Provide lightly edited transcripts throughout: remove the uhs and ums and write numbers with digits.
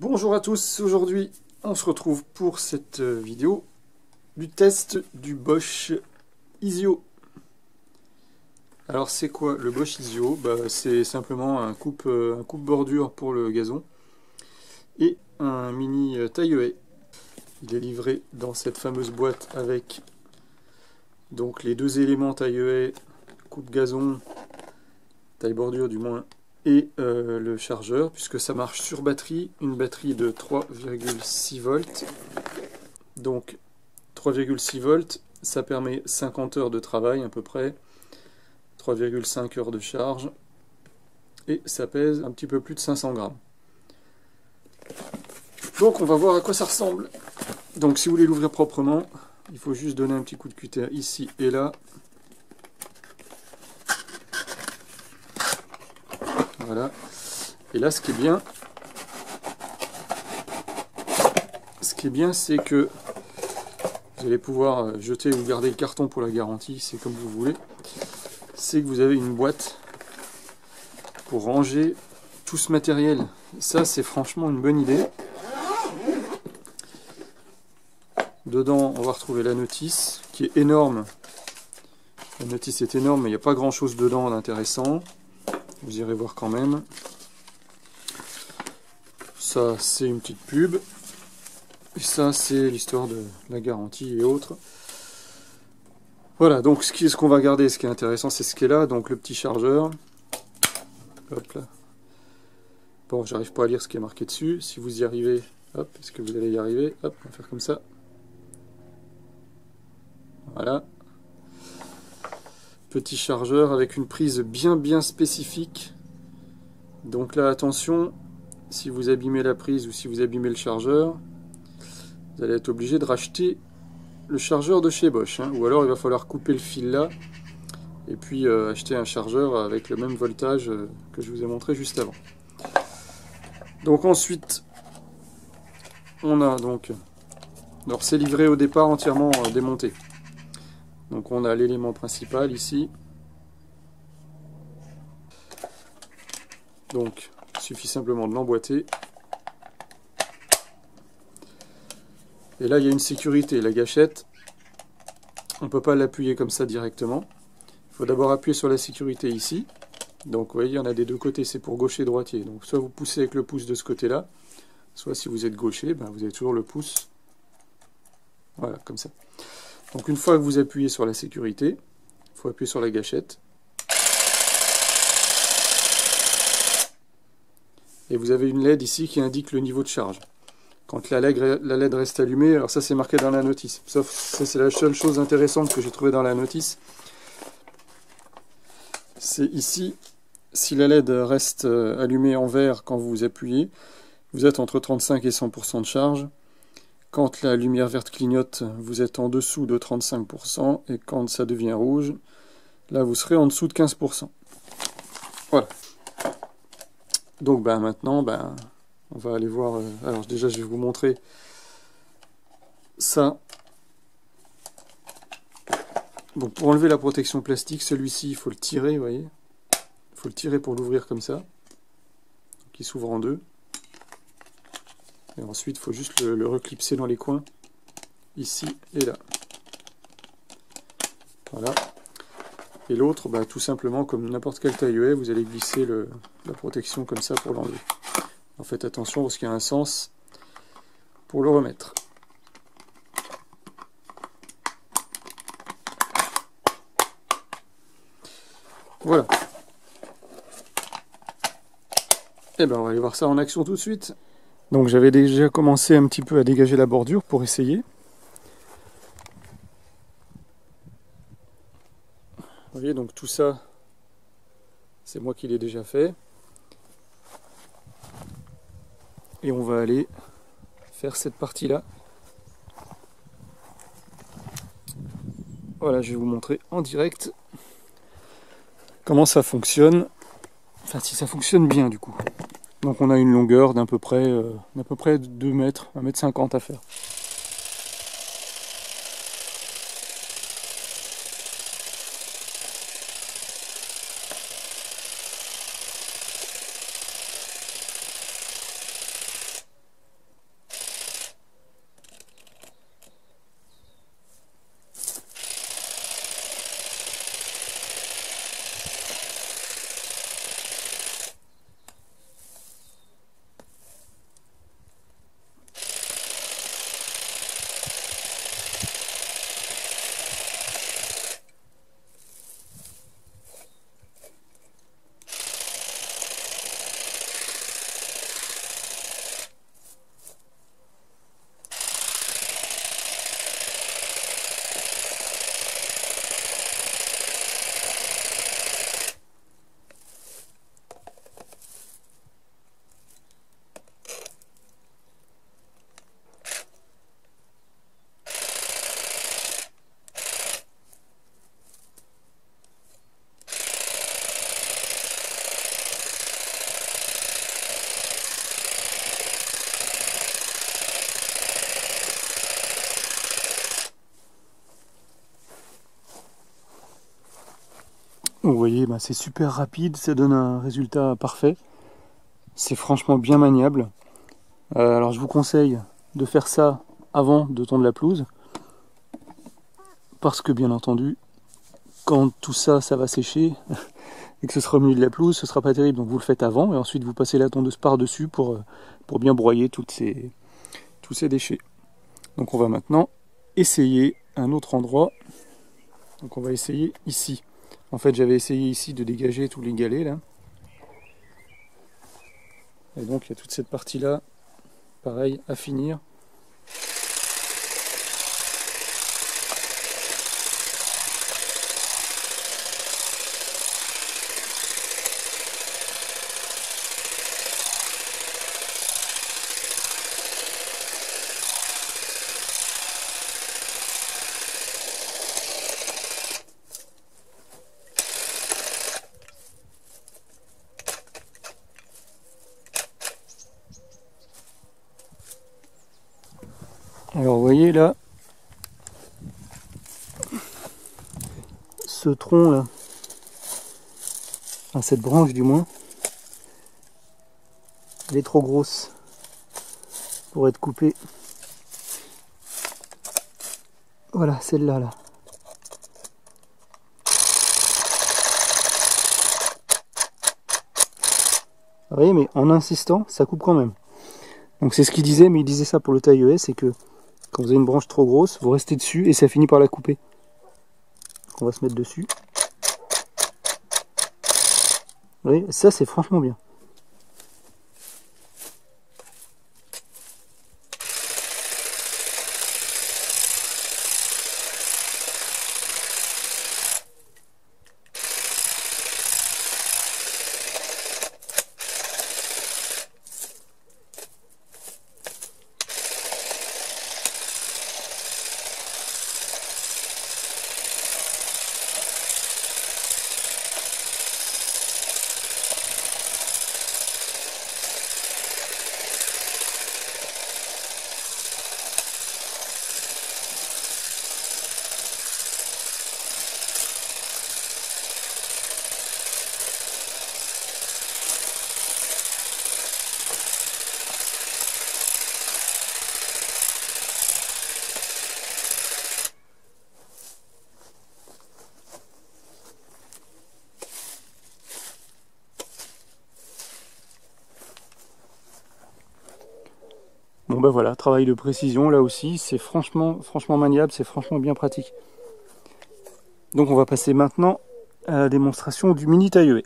Bonjour à tous, aujourd'hui on se retrouve pour cette vidéo du test du Bosch Isio. Alors c'est quoi le Bosch Isio? C'est simplement un coupe-bordure pour le gazon et un mini taille-haie. Il est livré dans cette fameuse boîte avec donc les deux éléments taille-haie, coupe-gazon, taille-bordure du moins, et le chargeur, puisque ça marche sur batterie, une batterie de 3,6 volts. Donc 3,6 volts, ça permet 50 heures de travail à peu près, 3,5 heures de charge, et ça pèse un petit peu plus de 500 grammes. Donc on va voir à quoi ça ressemble. Donc si vous voulez l'ouvrir proprement, il faut juste donner un petit coup de cutter ici et là. Voilà. Et là, ce qui est bien, c'est que vous allez pouvoir jeter ou garder le carton pour la garantie, c'est comme vous voulez. C'est que vous avez une boîte pour ranger tout ce matériel. Ça, c'est franchement une bonne idée. Dedans, on va retrouver la notice, qui est énorme. La notice est énorme, mais il n'y a pas grand-chose dedans d'intéressant. Vous irez voir quand même. Ça, c'est une petite pub. Et ça, c'est l'histoire de la garantie et autres. Voilà, donc ce qu'on va garder, ce qui est intéressant, c'est ce qui est là. Donc le petit chargeur. Hop là. Bon, j'arrive pas à lire ce qui est marqué dessus. Si vous y arrivez, hop, est-ce que vous allez y arriver? Hop, on va faire comme ça. Voilà. Petit chargeur avec une prise bien spécifique. Donc là, attention, si vous abîmez la prise ou si vous abîmez le chargeur, vous allez être obligé de racheter le chargeur de chez Bosch, hein. Ou alors il va falloir couper le fil là et puis acheter un chargeur avec le même voltage que je vous ai montré juste avant. Donc ensuite, on a donc... Alors c'est livré au départ entièrement démonté. Donc on a l'élément principal ici. Donc il suffit simplement de l'emboîter. Et là il y a une sécurité, la gâchette, on ne peut pas l'appuyer comme ça directement. Il faut d'abord appuyer sur la sécurité ici. Donc vous voyez, il y en a des deux côtés, c'est pour gaucher et droitier. Donc soit vous poussez avec le pouce de ce côté-là, soit si vous êtes gaucher, vous avez toujours le pouce. Voilà, comme ça. Donc une fois que vous appuyez sur la sécurité, il faut appuyer sur la gâchette. Et vous avez une LED ici qui indique le niveau de charge. Quand la LED reste allumée, alors ça c'est marqué dans la notice. Sauf ça c'est la seule chose intéressante que j'ai trouvée dans la notice. C'est ici, si la LED reste allumée en vert quand vous appuyez, vous êtes entre 35 et 100% de charge. Quand la lumière verte clignote, vous êtes en dessous de 35%, et quand ça devient rouge, là vous serez en dessous de 15%. Voilà. Donc maintenant, on va aller voir... alors déjà, je vais vous montrer ça. Donc pour enlever la protection plastique, celui-ci, il faut le tirer, vous voyez. Il faut le tirer pour l'ouvrir comme ça. Donc, il s'ouvre en deux. Et ensuite, il faut juste le reclipser dans les coins, ici et là. Voilà. Et l'autre, tout simplement, comme n'importe quel taille-haie, vous allez glisser la protection comme ça pour l'enlever. En faites attention parce qu'il y a un sens pour le remettre. Voilà. Et on va aller voir ça en action tout de suite. Donc j'avais déjà commencé un petit peu à dégager la bordure pour essayer. Vous voyez, donc tout ça, c'est moi qui l'ai déjà fait. Et on va aller faire cette partie-là. Voilà, je vais vous montrer en direct comment ça fonctionne. Enfin, si ça fonctionne bien du coup. Donc on a une longueur d'à peu près 2 mètres, 1,50 m à faire. Donc vous voyez, bah, c'est super rapide, ça donne un résultat parfait. C'est franchement bien maniable. Alors je vous conseille de faire ça avant de tondre la pelouse. Parce que bien entendu, quand tout ça, ça va sécher et que ce sera au milieu de la pelouse, ce sera pas terrible. Donc vous le faites avant et ensuite vous passez la tondeuse par-dessus pour bien broyer tous ces déchets. Donc on va maintenant essayer un autre endroit. Donc on va essayer ici. En fait j'avais essayé ici de dégager tous les galets là. Et donc il y a toute cette partie là, pareil, à finir. Alors vous voyez là, ce tronc là, enfin, cette branche du moins, elle est trop grosse pour être coupée. Voilà, celle-là là. Vous voyez, mais en insistant, ça coupe quand même. Donc c'est ce qu'il disait, mais il disait ça pour le taille ES, c'est que quand vous avez une branche trop grosse, vous restez dessus et ça finit par la couper. Donc on va se mettre dessus. Vous voyez, ça c'est franchement bien. Bon ben voilà, travail de précision là aussi, c'est franchement maniable, c'est franchement bien pratique. Donc on va passer maintenant à la démonstration du mini taille-haie.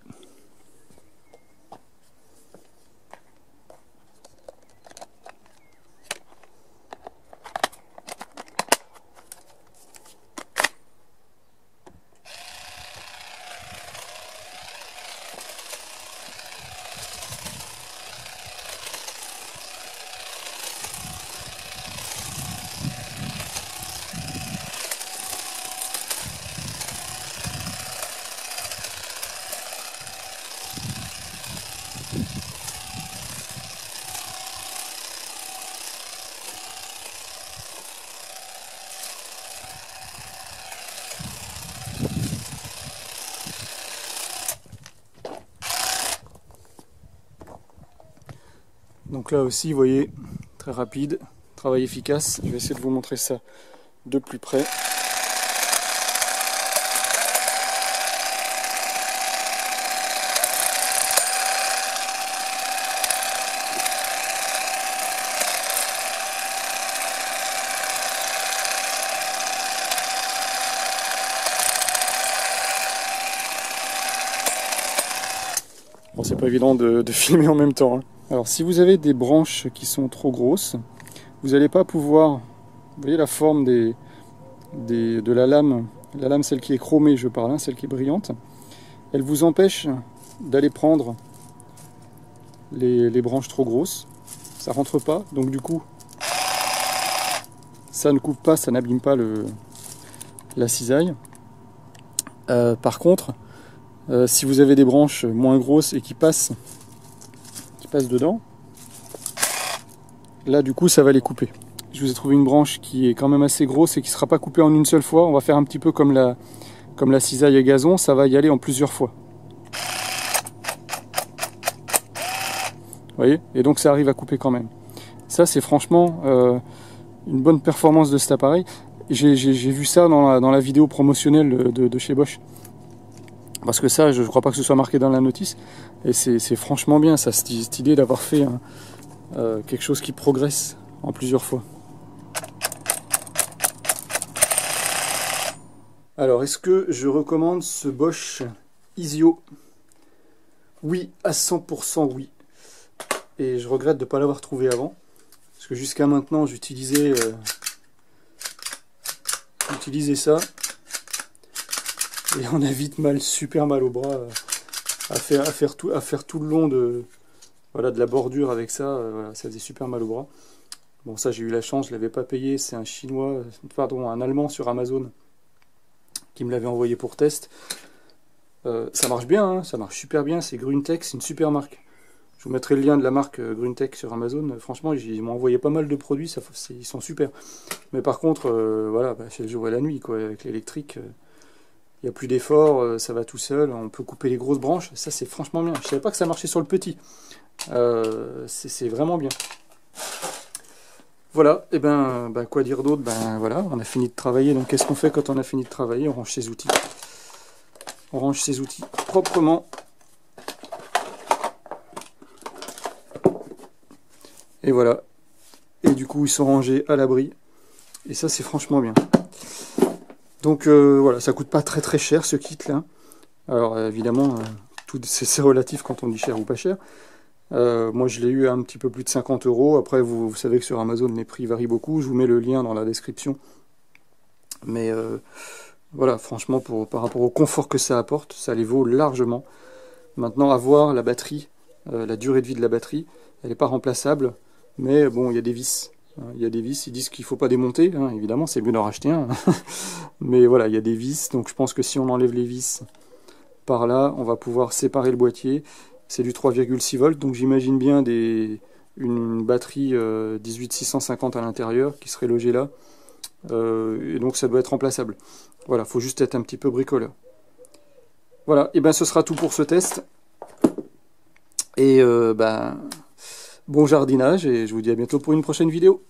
Donc là aussi, vous voyez, très rapide, travail efficace. Je vais essayer de vous montrer ça de plus près. Bon, c'est pas évident de filmer en même temps, hein. Alors si vous avez des branches qui sont trop grosses, vous n'allez pas pouvoir, vous voyez la forme de la lame celle qui est chromée je parle, hein, celle qui est brillante, elle vous empêche d'aller prendre les branches trop grosses, ça rentre pas, donc du coup ça ne coupe pas, ça n'abîme pas la cisaille. Par contre, si vous avez des branches moins grosses et qui passent dedans, là du coup ça va les couper. Je vous ai trouvé une branche qui est quand même assez grosse et qui ne sera pas coupée en une seule fois. On va faire un petit peu comme la comme la cisaille à gazon, ça va y aller en plusieurs fois. Vous voyez? Et donc ça arrive à couper quand même. Ça, c'est franchement une bonne performance de cet appareil. J'ai vu ça dans la vidéo promotionnelle de chez Bosch. Parce que ça, je ne crois pas que ce soit marqué dans la notice. Et c'est franchement bien, ça, cette idée d'avoir fait quelque chose qui progresse en plusieurs fois. Alors, est-ce que je recommande ce Bosch Isio? Oui, à 100% oui. Et je regrette de ne pas l'avoir trouvé avant. Parce que jusqu'à maintenant, j'utilisais ça. Et on a vite super mal au bras à faire tout le long de la bordure avec ça. Voilà, ça faisait super mal au bras. Bon, ça, j'ai eu la chance, je ne l'avais pas payé. C'est un Allemand sur Amazon qui me l'avait envoyé pour test. Ça marche bien, hein, ça marche super bien. C'est Gruntech, c'est une super marque. Je vous mettrai le lien de la marque Gruntech sur Amazon. Franchement, ils m'ont envoyé pas mal de produits, ils sont super. Mais par contre, voilà, c'est le jour et la nuit, quoi. Avec l'électrique, il n'y a plus d'effort, ça va tout seul. On peut couper les grosses branches. Ça, c'est franchement bien. Je savais pas que ça marchait sur le petit. C'est vraiment bien. Voilà, et quoi dire d'autre? Voilà, on a fini de travailler. Donc qu'est-ce qu'on fait quand on a fini de travailler? On range ses outils. On range ses outils proprement. Et voilà. Et du coup, ils sont rangés à l'abri. Et ça, c'est franchement bien. Donc voilà, ça coûte pas très très cher ce kit là. Alors évidemment, c'est relatif quand on dit cher ou pas cher. Moi je l'ai eu à un petit peu plus de 50 €. Après vous savez que sur Amazon les prix varient beaucoup. Je vous mets le lien dans la description. Mais voilà, franchement par rapport au confort que ça apporte, ça les vaut largement. Maintenant à voir la batterie, la durée de vie de la batterie, elle n'est pas remplaçable. Mais bon, il y a des vis. Il y a des vis, ils disent qu'il ne faut pas démonter, hein, évidemment c'est mieux d'en racheter un. Mais voilà, il y a des vis, donc je pense que si on enlève les vis par là, on va pouvoir séparer le boîtier. C'est du 3,6 volts, donc j'imagine bien une batterie 18650 à l'intérieur qui serait logée là. Et donc ça doit être remplaçable. Voilà, il faut juste être un petit peu bricoleur. Voilà, et ce sera tout pour ce test. Et bon jardinage, et je vous dis à bientôt pour une prochaine vidéo.